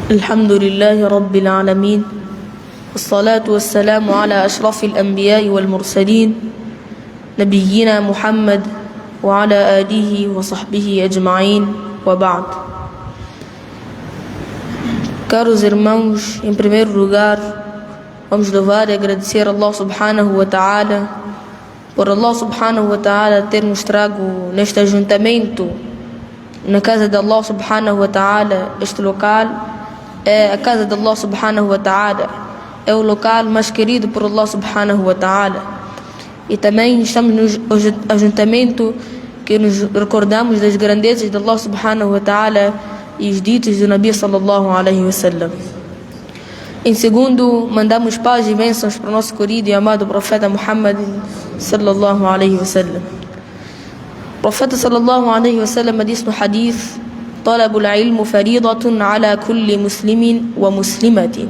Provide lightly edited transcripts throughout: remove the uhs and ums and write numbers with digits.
الحمد لله رب العالمين والصلاة والسلام على أشرف الأنبياء والمرسلين نبينا محمد وعلى آله وصحبه أجمعين وبعد. Caros irmãos, em primeiro lugar, vamos louvar e agradecer a Allah subhanahu wa ta'ala por Allah subhanahu wa ta'ala ter nos trago neste ajuntamento na casa de Allah subhanahu wa ta'ala. Este local é a casa de Allah subhanahu wa ta'ala, é o local mais querido por Allah subhanahu wa ta'ala. E também estamos no ajuntamento que nos recordamos das grandezas de Allah subhanahu wa ta'ala e os ditos do Nabi sallallahu alaihi wasallam. Em segundo, mandamos paz e bênçãos para o nosso querido e amado profeta Muhammad sallallahu alaihi wasallam. O profeta sallallahu alaihi wasallam disse no hadith: "Talabul ilmu faridatun ala kulli muslimin wa muslimatin."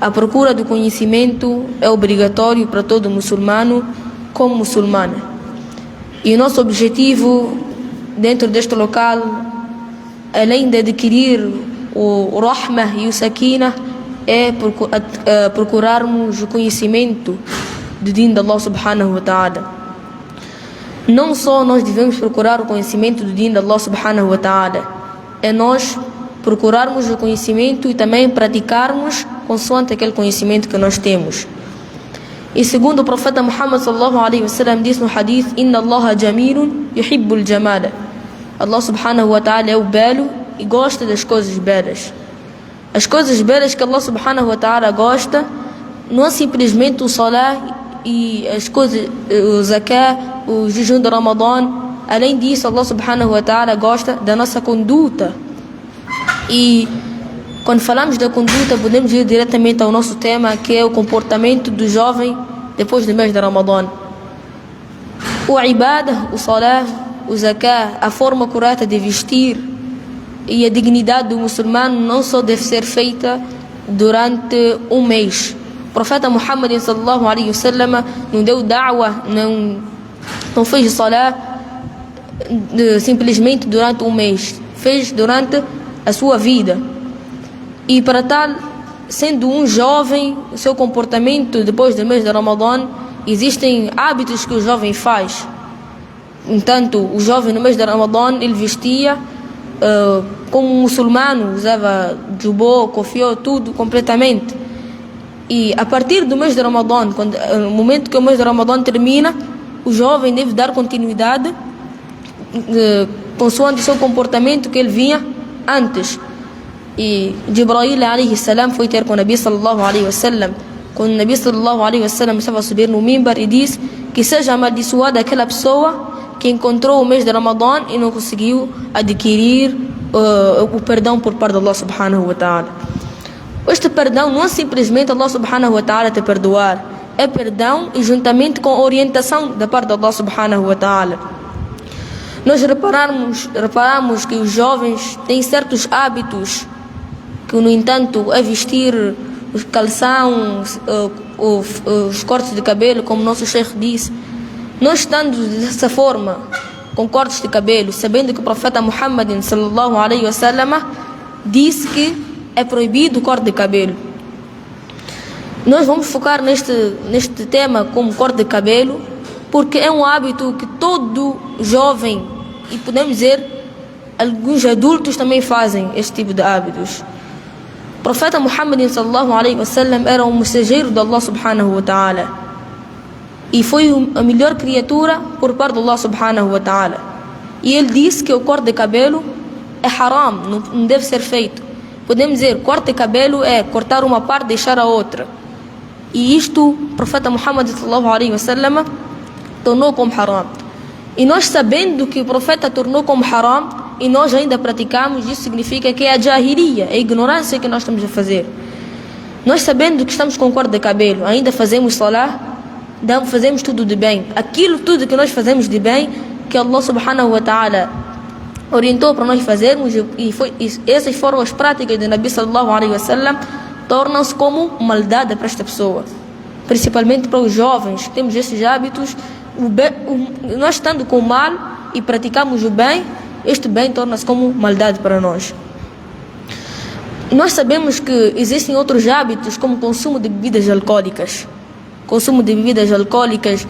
A procura do conhecimento é obrigatório para todo muçulmano como muçulmana. E o nosso objetivo dentro deste local, além de adquirir o rahmah e o sakinah, é procurarmos o conhecimento do din de Allah subhanahu wa ta'ala. Não só nós devemos procurar o conhecimento do din de Allah subhanahu wa ta'ala, é nós procurarmos o conhecimento e também praticarmos consoante aquele conhecimento que nós temos. E segundo o profeta Muhammad sallallahu alaihi wasallam disse no hadith: "Inna Allah jamilun yuhibbul jamala." Allah subhanahu wa ta'ala é o belo e gosta das coisas belas. As coisas belas que Allah subhanahu wa ta'ala gosta não é simplesmente o salah e as coisas, o zakah, o jejum de Ramadã. Além disso, Allah subhanahu wa ta'ala gosta da nossa conduta. E quando falamos da conduta, podemos ir diretamente ao nosso tema, que é o comportamento do jovem depois do mês de Ramadã. O ibadah, o salah, o zakah, a forma correta de vestir e a dignidade do muçulmano não só deve ser feita durante um mês. O profeta Muhammad sallallahu alaihi wasallam não deu da'wah, não fez salah simplesmente durante um mês, fez durante a sua vida. E para tal, sendo um jovem, o seu comportamento depois do mês de Ramadã, existem hábitos que o jovem faz. Entanto, o jovem no mês de Ramadã, ele vestia como um muçulmano, usava jubô, cofiô, tudo completamente. E a partir do mês de Ramadã, no momento que o mês de Ramadã termina, o jovem deve dar continuidade consoante o seu comportamento que ele vinha antes. E Jibreel alayhi salam foi ter com o Nabi sallallahu alaihi wasallam. Quando o Nabi sallallahu alaihi wasallam estava a subir no mimbar, e disse que seja amaldiçoada aquela pessoa que encontrou o mês de Ramadã e não conseguiu adquirir o perdão por parte de Allah subhanahu wa ta'ala. Este perdão não é simplesmente Allah subhanahu wa ta'ala te perdoar, é perdão e juntamente com a orientação da parte de Allah subhanahu wa ta'ala. Nós reparamos que os jovens têm certos hábitos que, no entanto, é vestir os calções, os cortes de cabelo, como nosso Sheikh disse. Nós estando dessa forma, com cortes de cabelo, sabendo que o profeta Muhammad sallallahu alaihi wasallam disse que é proibido o corte de cabelo. Nós vamos focar neste tema como corte de cabelo, porque é um hábito que todo jovem, e podemos dizer alguns adultos também fazem este tipo de hábitos. O profeta Muhammad sallallahu alaihi wasallam era um mensageiro de Allah subhanahu wa ta'ala e foi a melhor criatura por parte de Allah subhanahu wa ta'ala. E ele disse que o corte de cabelo é haram, não deve ser feito. Podemos dizer, corte de cabelo é cortar uma parte e deixar a outra. E isto o profeta Muhammad sallallahu alaihi wasallam tornou como haram. E nós, sabendo que o profeta tornou como haram e nós ainda praticamos, isso significa que é a jahiliya, é a ignorância que nós estamos a fazer. Nós, sabendo que estamos com corte de cabelo, ainda fazemos salah, fazemos tudo de bem. Aquilo tudo que nós fazemos de bem, que Allah subhanahu wa ta'ala orientou para nós fazermos, e essas foram as práticas do Nabi sallallahu alaihi wasallam, tornam-se como maldade para esta pessoa, principalmente para os jovens. Temos esses hábitos, nós estando com o mal e praticamos o bem, este bem torna-se como maldade para nós. Nós sabemos que existem outros hábitos, como o consumo de bebidas alcoólicas. Consumo de bebidas alcoólicas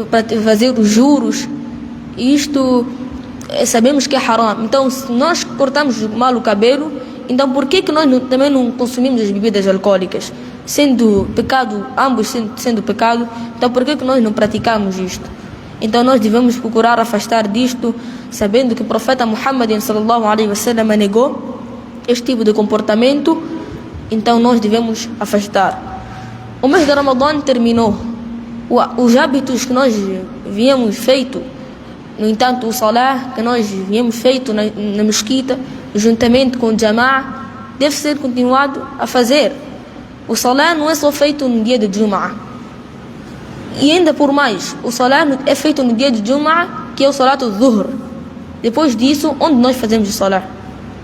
para fazer os juros. Isto sabemos que é haram. Então, se nós cortamos mal o cabelo, então por que nós também não consumimos as bebidas alcoólicas? Sendo pecado, ambos sendo pecado, então por que nós não praticamos isto? Então nós devemos procurar afastar disto, sabendo que o profeta Muhammad sallallahu alaihi wasallam negou este tipo de comportamento, então nós devemos afastar. O mês de Ramadã terminou. Os hábitos que nós viemos feito, no entanto, o salah que nós viemos feito na mesquita, juntamente com o Jama'a, deve ser continuado a fazer. O salah não é só feito no dia de Jum'ah. E ainda por mais, o salah é feito no dia de Jum'ah, que é o salat al-Dhuhr. Depois disso, onde nós fazemos o salah?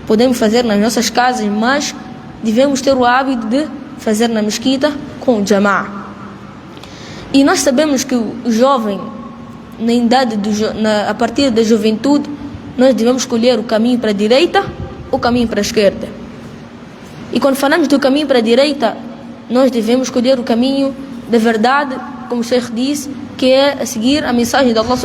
Podemos fazer nas nossas casas, mas devemos ter o hábito de fazer na mesquita com o Jama'a. E nós sabemos que o jovem, na idade a partir da juventude, nós devemos escolher o caminho para a direita ou o caminho para a esquerda. E quando falamos do caminho para a direita, nós devemos escolher o caminho da verdade, como o Sheikh disse, que é a seguir a mensagem de Allah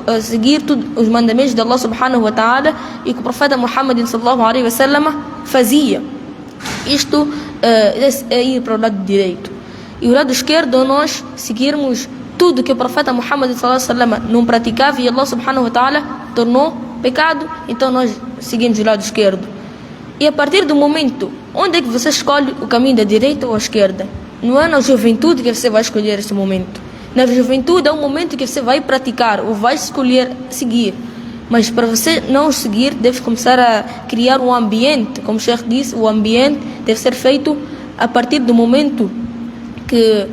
a seguir os mandamentos de Allah subhanahu wa ta'ala, e que o profeta Muhammad sallallahu alaihi wasallam fazia. Isto é ir para o lado direito. E o lado esquerdo, nós seguirmos tudo que o profeta Muhammad sallallahu alaihi wasallam não praticava e Allah subhanahu wa ta'ala tornou pecado, então nós seguimos o lado esquerdo. E a partir do momento, onde é que você escolhe o caminho da direita ou a esquerda? Não é na juventude que você vai escolher esse momento. Na juventude é o momento que você vai praticar ou vai escolher seguir. Mas para você não seguir, deve começar a criar um ambiente. Como o Sheikh disse, o ambiente deve ser feito a partir do momento que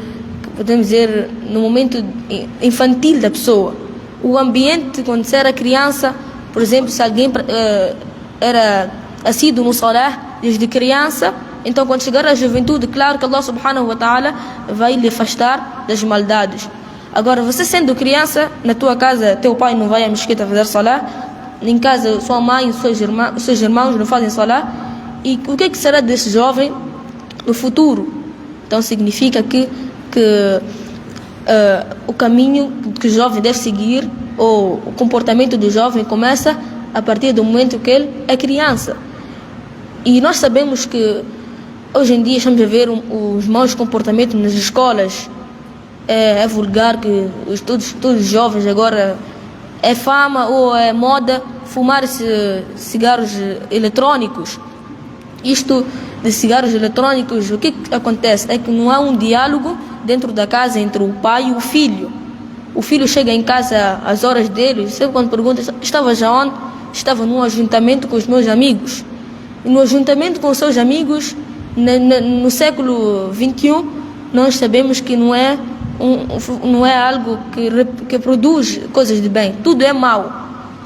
podemos dizer, no momento infantil da pessoa. O ambiente, quando você era criança, por exemplo, se alguém era assíduo no salah desde criança, então quando chegar à juventude, claro que Allah subhanahu wa ta'ala vai lhe afastar das maldades. Agora, você sendo criança, na tua casa, teu pai não vai à mesquita fazer salah, em casa sua mãe, os seus irmãos não fazem salah, e o que será desse jovem no futuro? Então significa que o caminho que o jovem deve seguir, ou o comportamento do jovem começa a partir do momento que ele é criança. E nós sabemos que hoje em dia estamos a ver os maus comportamentos nas escolas. É vulgar que todos os jovens agora é fama ou é moda fumar cigarros eletrônicos. Isto de cigarros eletrônicos, o que acontece? É que não há um diálogo dentro da casa entre o pai e o filho. O filho chega em casa às horas dele, sempre quando pergunta, estava já onde? Estava num ajuntamento com os meus amigos. E no ajuntamento com os seus amigos, no século XXI, nós sabemos que não é algo que produz coisas de bem. Tudo é mau.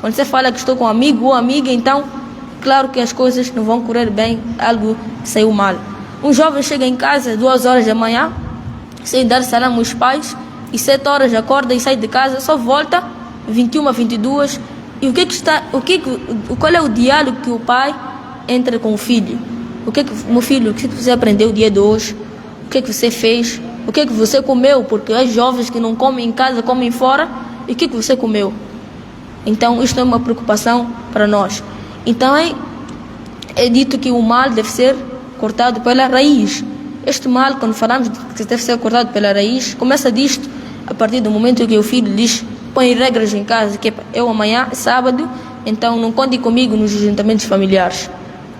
Quando você fala que estou com um amigo ou amiga, então, claro que as coisas não vão correr bem, algo saiu mal. Um jovem chega em casa 2 horas da manhã, sem dar salam aos pais, e 7 horas acorda e sai de casa, só volta 21, 22. E qual é o diálogo que o pai entra com o filho? Meu filho, o que você aprendeu o dia de hoje? O que você fez? O que você comeu? Porque há jovens que não comem em casa, comem fora. E o que você comeu? Então, isto é uma preocupação para nós. Então, é dito que o mal deve ser cortado pela raiz. Este mal, quando falamos que deve ser cortado pela raiz, começa disto, a partir do momento que o filho diz, põe regras em casa, que eu amanhã, sábado, então não conte comigo nos juntamentos familiares.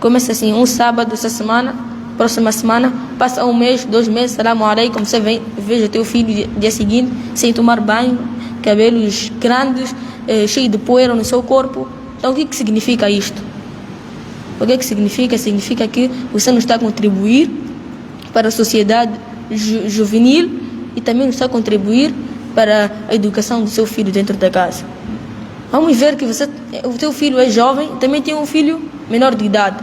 Começa assim, um sábado, essa semana, próxima semana, passa 1 mês, 2 meses, salam alaikum, você veja teu filho dia seguinte, sem tomar banho, cabelos grandes, cheio de poeira no seu corpo. Então o que significa isto? O que significa? Significa que você não está a contribuir para a sociedade juvenil e também não está a contribuir para a educação do seu filho dentro da casa. Vamos ver que o teu filho é jovem, também tem um filho menor de idade.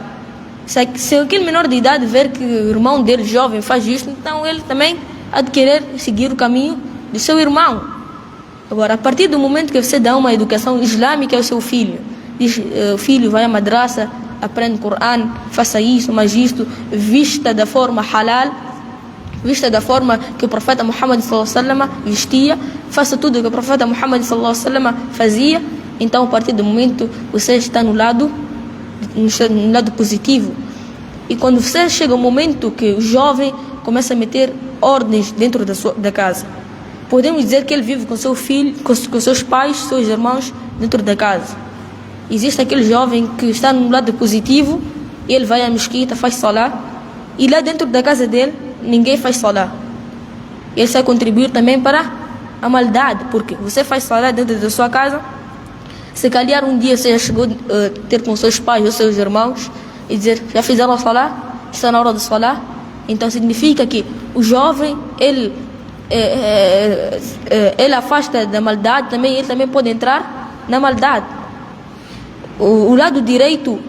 Se aquele menor de idade ver que o irmão dele jovem faz isso, então ele também há de querer seguir o caminho do seu irmão. Agora, a partir do momento que você dá uma educação islâmica ao seu filho, diz, o filho vai à madraça, aprende Coran, faça isso, mas isto, vista da forma halal, vista da forma que o profeta Muhammad sallallahu alaihi wasallam vestia, faça tudo o que o profeta Muhammad sallallahu alaihi wasallam fazia. Então, a partir do momento, você está no lado positivo. E quando você chega um momento que o jovem começa a meter ordens dentro da casa, podemos dizer que ele vive com seu filho, com seus pais, seus irmãos dentro da casa. Existe aquele jovem que está no lado positivo, ele vai à mesquita, faz salá, e lá dentro da casa dele ninguém faz salá. Ele vai contribuir também para a maldade, porque você faz salá dentro da sua casa. Se calhar um dia você já chegou a ter com seus pais ou seus irmãos e dizer, já fizeram a salá? Está na hora de salá? Então significa que o jovem, ele afasta da maldade, ele também pode entrar na maldade. O lado direito,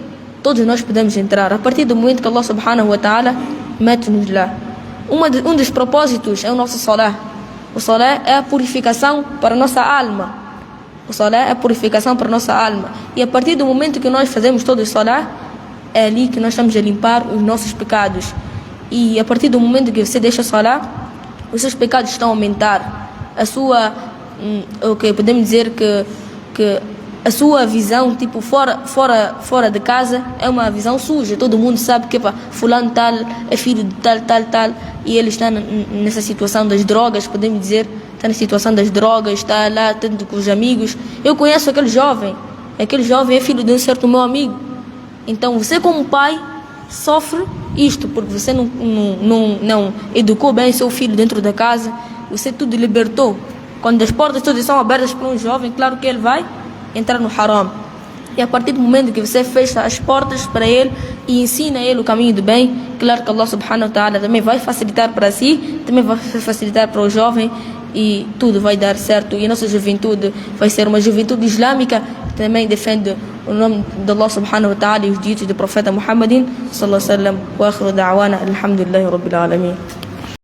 todos nós podemos entrar, a partir do momento que Allah subhanahu wa ta'ala mete-nos lá. Um dos propósitos é o nosso salá. O salá é a purificação para a nossa alma. O salá é a purificação para a nossa alma. E a partir do momento que nós fazemos todo o salá, é ali que nós estamos a limpar os nossos pecados. E a partir do momento que você deixa o salá, os seus pecados estão a aumentar. A sua, podemos dizer que a sua visão, tipo, fora de casa, é uma visão suja. Todo mundo sabe que fulano tal é filho de tal, e ele está nessa situação das drogas, podemos dizer, está na situação das drogas, está lá tendo com os amigos. Eu conheço aquele jovem é filho de um certo meu amigo. Então você como pai sofre isto, porque você não educou bem seu filho dentro da casa, você tudo libertou. Quando as portas todas são abertas para um jovem, claro que ele vai entrar no haram. E a partir do momento que você fecha as portas para ele e ensina ele o caminho do bem, claro que Allah subhanahu wa ta'ala também vai facilitar para si, também vai facilitar para o jovem, e tudo vai dar certo. E a nossa juventude vai ser uma juventude islâmica que também defende o nome de Allah subhanahu wa ta'ala e os ditos do profeta Muhammadin sallallahu alaihi wa sallam. Wa akhiru da'wana alhamdulillahi rabbil alamin.